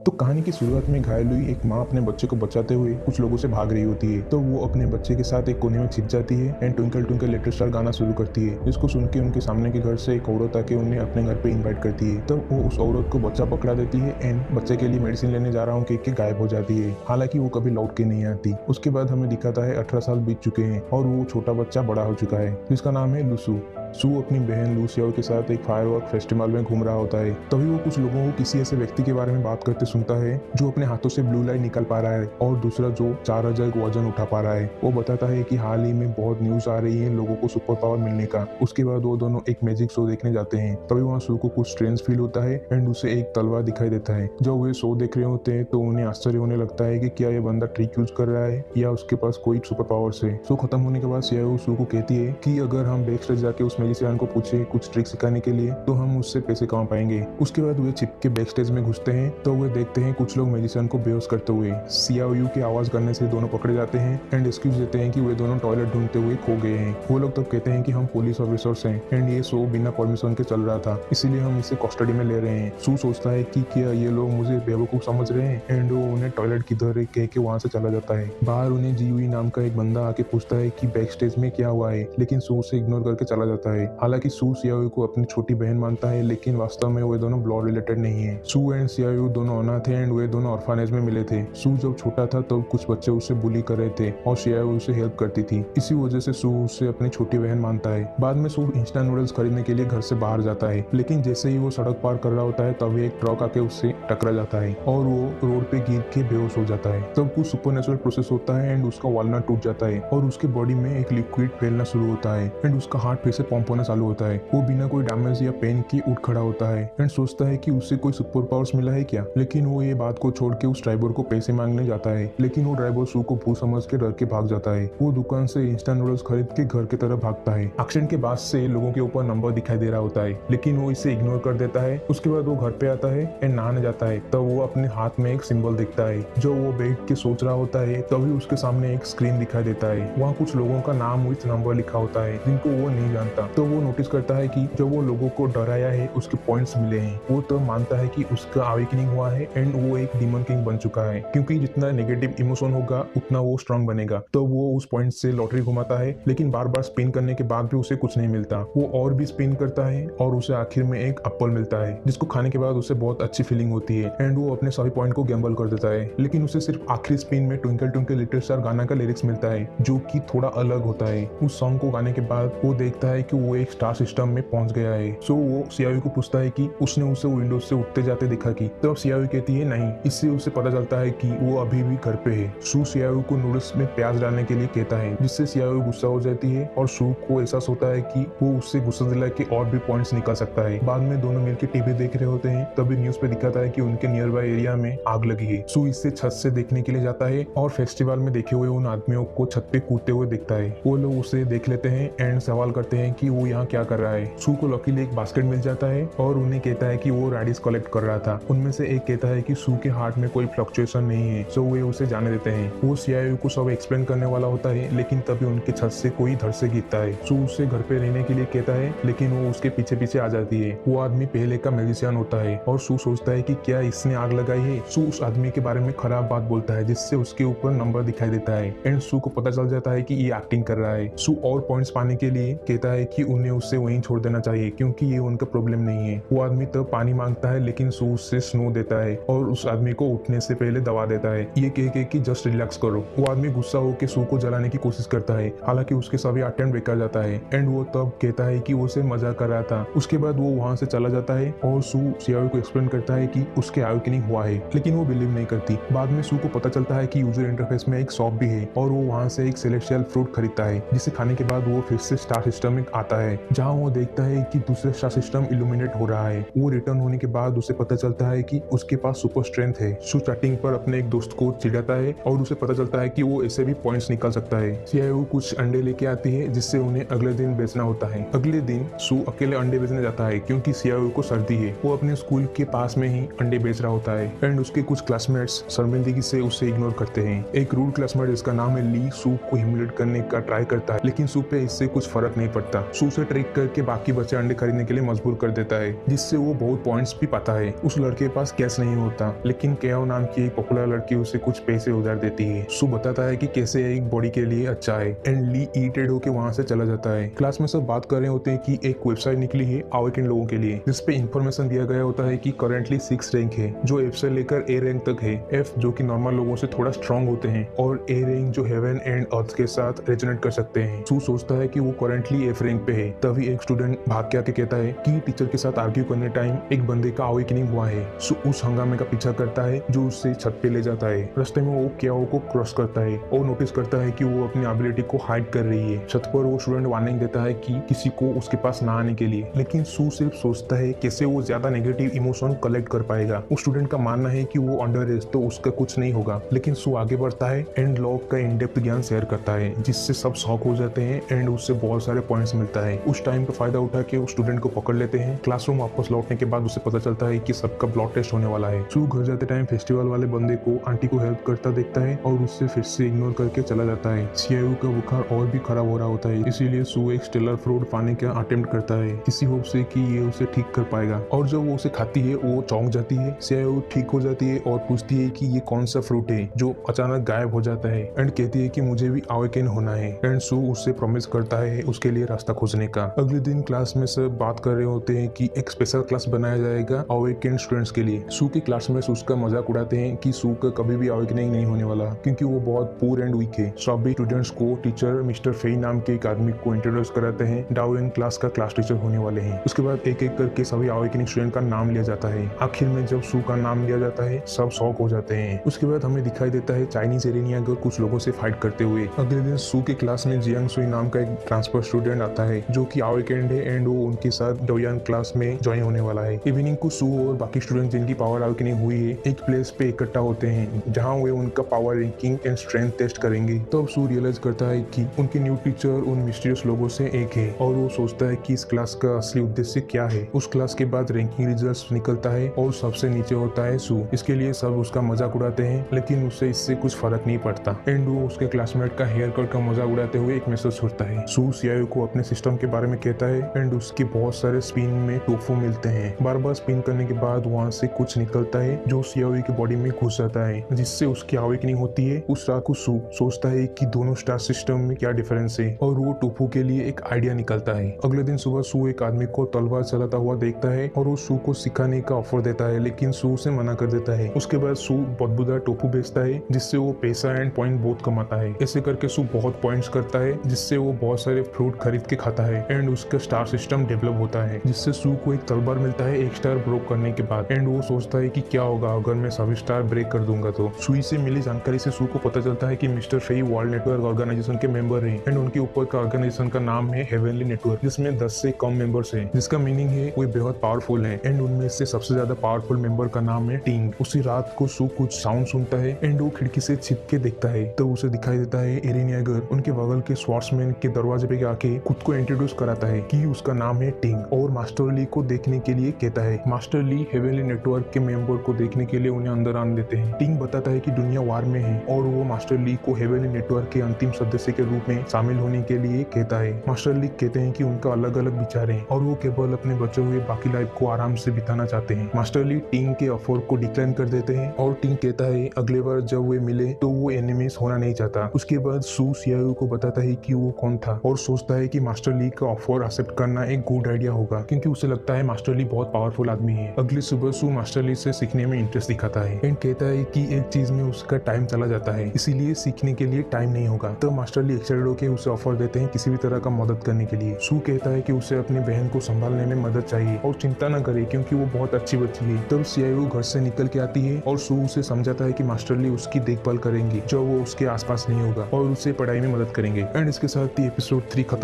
तो कहानी की शुरुआत में घायल हुई एक माँ अपने बच्चे को बचाते हुए कुछ लोगों से भाग रही होती है। तो वो अपने बच्चे के साथ एक कोने में छिप जाती है and twinkle twinkle little star गाना शुरू करती है, जिसको सुन के उनके सामने के घर से एक औरत आके उन्हें अपने घर पे इनवाइट करती है। तो वो उस औरत को बच्चा पकड़ा देती है एंड बच्चे के लिए मेडिसिन लेने जा रहा हूँ कह के गायब हो जाती है। हालांकि वो कभी लौट के नहीं आती। उसके बाद हमें दिखाता है 18 साल बीत चुके हैं और वो छोटा बच्चा बड़ा हो चुका है जिसका नाम है लुसू। सू अपनी बहन लूसिया के साथ एक फायरवर्क फेस्टिवल में घूम रहा होता है। तभी वो कुछ लोगों को किसी ऐसे व्यक्ति के बारे में बात करते सुनता है जो अपने हाथों से ब्लू लाइट निकाल पा रहा है और दूसरा जो 4000 वजन उठा पा रहा है। वो बताता है कि हाल ही में बहुत न्यूज आ रही है लोगों को सुपर पावर मिलने का। उसके बाद वो दोनों एक मैजिक शो देखने जाते हैं। तभी वहाँ सू को कुछ स्ट्रेंज फील होता है एंड उसे एक तलवार दिखाई देता है। जब वे शो देख रहे होते हैं तो उन्हें आश्चर्य होने लगता है कि क्या ये बंदा ट्रिक यूज कर रहा है या उसके पास कोई सुपर पावर्स है। शो खत्म होने के बाद सियाओ सू को कहती है कि अगर हम बैक स्टेज जाके उस मैजिशियन को पूछे कुछ ट्रिक सिखाने के लिए तो हम उससे पैसे कमा पाएंगे। उसके बाद वे छिप के बैक स्टेज में घुसते हैं तो वे देखते हैं कुछ लोग मैजिशियन को बेहोश करते हुए। सियाओ की आवाज करने से दोनों पकड़े जाते हैं एंड एक्सक्यूज देते हैं कि वे दोनों टॉयलेट ढूंढते हुए खो गए हैं। वो लोग तब कहते हैं कि हम पुलिस ऑफिसर्स हैं एंड ये शो बिना परमिशन के चल रहा था, इसीलिए हम इसे कस्टडी में ले रहे हैं। सू सोचता है कि क्या ये लोग मुझे बेवकूफ समझ रहे हैं एंड वो उन्हें टॉयलेट की तरह कह के वहां से चला जाता है। बाहर उन्हें जीवी नाम का एक बंदा आके पूछता है कि बैक स्टेज में क्या हुआ है, लेकिन सू उसे इग्नोर करके चला जाता है। हालांकि सू सियाओ को अपनी छोटी बहन मानता है लेकिन वास्तव में वे दोनों ब्लड रिलेटेड नहीं है। सू एंड सियाओ दोनों अनाथ हैं एंड वे दोनों ऑर्फनेज में मिले थे। सू जब छोटा था तो कुछ बच्चे उसे बुली कर रहे थे और सियाओ उसे हेल्प करती थी। इसी वजह से सू उसे अपनी छोटी बहन मानता है। बाद में सू इंस्टेंट नूडल्स खरीदने के लिए घर से बाहर जाता है, लेकिन जैसे ही वो सड़क पार कर रहा होता है तभी एक ट्रक आके उससे टकरा जाता है और वो रोड पे गिर के बेहोश हो जाता है। तब कुछ सुपरनेचुरल प्रोसेस होता है एंड उसका वालनट टूट जाता है और उसके बॉडी में एक लिक्विड फैलना शुरू होता है एंड उसका हार्ट फिर से पंप होना चालू होता है। वो बिना कोई डैमेज या पेन की उठ खड़ा होता है एंड सोचता है कि उसे कोई सुपर पावर्स मिला है क्या। लेकिन वो ये बात को छोड़ के उस ड्राइवर को पैसे मांगने जाता है, लेकिन वो ड्राइवर सू को भूत समझ के डर के भाग जाता है। वो दुकान से इंस्टेंट नूडल्स खरीद के घर की तरफ भागता है। एक्सीडेंट के बाद से लोगों के ऊपर नंबर दिखाई दे रहा होता है, लेकिन वो इसे इग्नोर कर देता है। उसके बाद वो घर पे आता है एंड नहाने जाता है। तब वो अपने हाथ में एक सिंबल दिखता है। जो वो बैठ के सोच रहा होता है तभी उसके सामने एक स्क्रीन दिखाई देता है। वहाँ कुछ लोगों का नाम विथ नंबर लिखा होता है जिनको वो नहीं जानता। तो वो नोटिस करता है कि जो वो लोगों को डराया है उसके पॉइंट्स मिले हैं। वो तो मानता है कि उसका अवेकनिंग हुआ है एंड वो एक डीमन किंग बन चुका है, क्योंकि जितना नेगेटिव इमोशन होगा उतना वो स्ट्रांग बनेगा। तो वो उस पॉइंट से लॉटरी घुमाता है, लेकिन बार बार स्पिन करने के बाद भी उसे कुछ नहीं मिलता। वो और भी स्पिन करता है और उसे आखिर में एक एप्पल मिलता है जिसको खाने के बाद उसे बहुत अच्छी फीलिंग होती है एंड वो अपने सभी पॉइंट को गैम्बल कर देता है। लेकिन उसे सिर्फ आखिरी स्पिन में ट्विंकल ट्विंकल लिटिल स्टार गाना का लिरिक्स मिलता है जो कि थोड़ा अलग होता है। उस सॉन्ग को गाने के बाद वो देखता है कि वो एक स्टार सिस्टम में पहुंच गया है। सो वो सियाओ को पूछता है कि उसने उसे विंडोज से उठते जाते देखा कि। तब सियाओ कहती है नहीं। इससे उसे पता चलता है कि वो अभी भी घर पे है। सू सियाओ को नूडल्स में प्याज डालने के लिए कहता है, जिससे सियाओ गुस्सा हो जाती है और सू को एहसास होता है कि वो उससे गुस्सा दिला के और भी पॉइंट्स निकाल सकता है। बाद में दोनों मिलकर टीवी देख रहे होते हैं, तभी न्यूज पे दिखाता है कि उनके नियर बाय एरिया में आग लगी है। सू इससे छत से देखने के लिए जाता है और फेस्टिवल में देखे हुए उन आदमियों को छत पे कूदते हुए देखता है। वो लोग उसे देख लेते हैं एंड सवाल करते हैं कि वो यहाँ क्या कर रहा है। सू को लकीली एक बास्केट मिल जाता है और उन्हें कहता है कि वो रेडिस कलेक्ट कर रहा था। उनमें से एक कहता है कि सू के हार्ट में कोई फ्लक्चुएशन नहीं है, सो वे उसे जाने देते हैं। वो सियाओ को सब एक्सप्लेन करने वाला होता है, लेकिन तभी उनके छत से कोई धड़ से गिरता है। सू उसे घर पे रहने के लिए कहता है, लेकिन वो उसके पीछे पीछे आ जाती है। वो आदमी पहले का मैजिशियन होता है और सू सोचता है कि क्या इसने आग लगाई है। सू उस आदमी के बारे में खराब बात बोलता है जिससे उसके ऊपर नंबर दिखाई देता है एंड सू को पता चल जाता है कि ये एक्टिंग कर रहा है। सू और पॉइंट्स पाने के लिए कहता है कि उन्हें उससे वहीं छोड़ देना चाहिए क्योंकि ये उनका प्रॉब्लम नहीं है। वो आदमी तब पानी मांगता है, लेकिन सू उससे स्नो देता है और उस आदमी को उठने से पहले दबा देता है, ये कह के कि जस्ट रिलैक्स करो। वो आदमी गुस्सा होकर सू को जलाने की कोशिश करता है, हालांकि उसके सभी अटेम्प्ट बेकार जाता है एंड वो तब कहता है कि वो उसे मजाक कर रहा था। उसके बाद वो वहां से चला जाता है और सू सियाओ को एक्सप्लेन करता है कि उसके अवेकनिंग हुआ है, लेकिन वो बिलीव नहीं करती। बाद में सू को पता चलता है कि यूजर इंटरफेस में एक शॉप भी है और वो वहां से एक सेलेस्टियल फ्रूट खरीदता है, जिसे खाने के बाद वो फिर से स्टार सिस्टम में आता है, जहाँ वो देखता है कि दूसरा स्टार सिस्टम इल्यूमिनेट हो रहा है। वो रिटर्न होने के बाद उसे पता चलता है कि उसके पास सुपर स्ट्रेंथ है। सू चैटिंग पर अपने एक दोस्त को चिढ़ाता है और उसे पता चलता है कि वो ऐसे भी पॉइंट्स निकाल सकता है। सियाओ कुछ अंडे लेके आती है जिससे उन्हें अगले दिन बेचना होता है। अगले दिन सू अकेले अंडे बेचने जाता है क्योंकि सियाओ को सर्दी है। वो अपने स्कूल के पास में ही अंडे बेच रहा होता है एंड उसके कुछ क्लासमेट्स शर्मिंदगी से उसे इग्नोर करते हैं। एक रूड क्लासमेट जिसका नाम है ली सू को ह्यूमिलेट करने का ट्राई करता है, लेकिन सू पे इससे कुछ फर्क नहीं पड़ता। सू से ट्रिक करके बाकी बच्चे अंडे खरीदने के लिए मजबूर कर देता है, जिससे वो बहुत पॉइंट्स भी पाता है। उस लड़के के पास कैश नहीं होता, लेकिन केओ नाम की एक पॉपुलर लड़की उसे कुछ पैसे उधार देती है। सू बताता है कि कैसे एक बॉडी के लिए अच्छा है एंड ली इरिटेट होकर वहां से चला जाता है। क्लास में सब बात कर रहे होते हैं कि एक वेबसाइट निकली है अवेकन लोगों के लिए, जिसपे इंफॉर्मेशन दिया गया होता है कि करेंटली 6 रैंक है, जो एफ से लेकर ए रैंक तक है। एफ जो कि नॉर्मल लोगों से थोड़ा स्ट्रांग होते हैं और ए रैंक जो हेवन एंड अर्थ के साथ रेजोनेट कर सकते हैं। सू सोचता है कि वो करेंटली एफ रैंक पे है। तभी एक स्टूडेंट भाग के आके कहता है कि टीचर के साथ आर्ग्यू करने टाइम एक बंदे का अवेकनिंग हुआ है। सू उस हंगामे का पीछा करता है जो उससे छत पे ले जाता है। रास्ते में वो केओ को क्रॉस करता है और नोटिस करता है कि वो अपनी एबिलिटी को हाइड कर रही है। छत पर वो स्टूडेंट वार्निंग देता है कि किसी को उसके पास ना आने के लिए, लेकिन सू सिर्फ सोचता है कैसे वो ज्यादा नेगेटिव इमोशन कलेक्ट कर पाएगा। उस स्टूडेंट का मानना है कि वो अंडर एज तो उसका कुछ नहीं होगा, लेकिन सू आगे बढ़ता है एंड लॉग का इन डेप्थ ज्ञान शेयर करता है, जिससे सब शॉक हो जाते हैं एंड उससे बहुत सारे पॉइंट्स मिलता है। उस टाइम का फायदा उठा के उस स्टूडेंट को पकड़ लेते हैं। क्लासरूम वापस लौटने के बाद उसे पता चलता है कि सबका ब्लड टेस्ट होने वाला है। सू घर जाते टाइम फेस्टिवल वाले बंदे को आंटी को हेल्प करता देखता है और उससे फिर से इग्नोर करके चला जाता है। सीआईयू का बुखार और भी खराब हो रहा होता है, इसीलिए सू एक स्टेलर फ्रूट पाने का अटेम्प्ट करता है, इसी होप से कि ये उसे ठीक कर पाएगा। और जब वो उसे खाती है वो चौंक जाती है। सीआईयू ठीक हो जाती है और पूछती है कि ये कौन सा फ्रूट है जो अचानक गायब हो जाता है एंड कहती है कि मुझे भी अवेकन होना है एंड सू उससे प्रॉमिस करता है उसके लिए रास्ता खोजने का। अगले दिन क्लास में सब बात कर रहे होते हैं कि एक स्पेशल क्लास बनाया जाएगा अवेकन स्टूडेंट्स के लिए। सू की क्लासमेट्स उसका मजाक उड़ाते हैं कि सू का कभी भी अवेकनिंग नहीं होने वाला क्योंकि वो बहुत पुअर एंड वीक है। सभी स्टूडेंट्स को टीचर मिस्टर फेई नाम के एक आदमी को इंट्रोड्यूस कराते हैं, डाओइन क्लास का क्लास टीचर होने वाले हैं। उसके बाद एक एक करके सभी अवेकनिंग स्टूडेंट का नाम लिया जाता है। आखिर में जब सू का नाम लिया जाता है सब शॉक हो जाते हैं। उसके बाद हमें दिखाई देता है चाइनीज एरेनिया गर्ल कुछ लोगों से फाइट करते हुए। अगले दिन सू के क्लास में जियांग सुई नाम का एक ट्रांसफर स्टूडेंट आता है जो कि अवेकन्ड है एंड वो उनके साथ डाओइन क्लास में ज्वाइन होने वाला है। इवनिंग को सू और बाकी स्टूडेंट जिनकी पावर अवेकनिंग हुई है एक प्लेस पे इकट्ठा होते हैं जहाँ वे उनका power ranking and strength test करेंगे। तब सू रियलाइज करता है कि उनके न्यू टीचर उन मिस्टीरियस लोगों से एक है और वो सोचता है कि इस क्लास का असली उद्देश्य क्या है। उस क्लास के बाद रैंकिंग रिजल्ट्स निकलता है और सबसे नीचे होता है सू। इसके लिए सब उसका मजाक उड़ाते हैं, लेकिन उससे इससे कुछ फर्क नहीं पड़ता एंड वो उसके क्लासमेट का हेयर कट का मजाक उड़ाते हुए एक मैसेज छोड़ता है। सू सीआईयू को अपने सिस्टम के बारे में कहता है एंड उसके बहुत सारे स्पिन में टोफू मिलते हैं। बार बार स्पिन करने के बाद वहाँ से कुछ निकलता है जो सीआईयू की बॉडी में घुस जाता है, जिससे उसकी अवेकनिंग होती है। उस रात को सू सोचता है कि दोनों स्टार सिस्टम में क्या डिफरेंस है और वो टोफू के लिए एक आइडिया निकलता है। अगले दिन सुबह सू एक आदमी को तलवार चलाता हुआ देखता है और वो सू को सिखाने का ऑफर देता है, लेकिन सू उसे मना कर देता है। उसके बाद सू बदबूदार टोफू बेचता है जिससे वो पैसा एंड पॉइंट बहुत कमाता है। ऐसे करके सू बहुत पॉइंट्स करता है जिससे वो बहुत सारे फ्रूट खरीद के खाता है एंड उसका स्टार सिस्टम डेवलप होता है, जिससे सू को एक तलवार मिलता है एक स्टार ब्रेक करने के बाद एंड वो सोचता है कि क्या होगा अगर मैं सभी स्टार ब्रेक कर दूंगा। तो सुई से मिली जानकारी से सू को पता चलता है कि mister Fei world network organisation के मेंबर हैं एंड उनके ऊपर का ऑर्गेनाइजेशन का नाम है हेवनली नेटवर्क, जिसमें 10 से कम मेंबर्स हैं, जिसका मीनिंग है वे बेहद पावरफुल हैं एंड उनमें से सबसे ज्यादा पावरफुल मेंबर का नाम है टिंग। उसी रात को सू कुछ साउंड सुनता है एंड वो खिड़की से छिप के देखता है तो उसे दिखाई देता है एरेनिया गर्ल उनके बगल के स्वॉर्ड्समैन के दरवाजे पे आके खुद को इंट्रोड्यूस कराता है कि उसका नाम है टिंग और मास्टर ली को देखने के लिए कहता है। मास्टर ली हेवनली नेटवर्क के मेंबर को देखने के लिए उन्हें अंदर आने देते हैं। टिंग बताता है कि दुनिया वार में है और वो मास्टर ली को हेवनली नेटवर्क के अंतिम सदस्य के रूप में शामिल होने के लिए कहता है। मास्टर ली कहते हैं कि उनका अलग अलग विचार है और वो केवल अपने बचे हुए बाकी लाइफ को आराम से बिताना चाहते हैं। मास्टर ली टिंग के ऑफर को डिक्लाइन कर देते हैं और टिंग कहता है अगले बार जब वे मिले तो वो एनिमीज होना नहीं चाहता। उसके बाद सू सीआईयू को बताता है कि वो कौन था और सोचता है कि मास्टर ली का ऑफर एक्सेप्ट करना एक गुड आइडिया होगा क्योंकि उसे लगता है मास्टर ली बहुत पावरफुल आदमी है। अगली सुबह सू मास्टर ली से सीखने में इंटरेस्ट दिखाता है एंड कहता है कि एक चीज में उसका टाइम चला जाता है, इसीलिए सीखने के लिए टाइम नहीं होगा। तो मास्टर ली एक्साइटेड होकर उसे ऑफर देते हैं किसी भी तरह का मदद करने के लिए। सू कहता है कि उसे अपनी बहन को संभालने में मदद चाहिए और चिंता न करे क्योंकि वो बहुत अच्छी बच्ची है। तब सीआईयू घर से निकल के आती है और सू उसे समझाता है कि मास्टर ली उसकी देखभाल करेंगे जब वो उसके आसपास नहीं होगा और उसे पढ़ाई में मदद करेंगे। एंड इसके साथ ही एपिसोड 3 खत्म।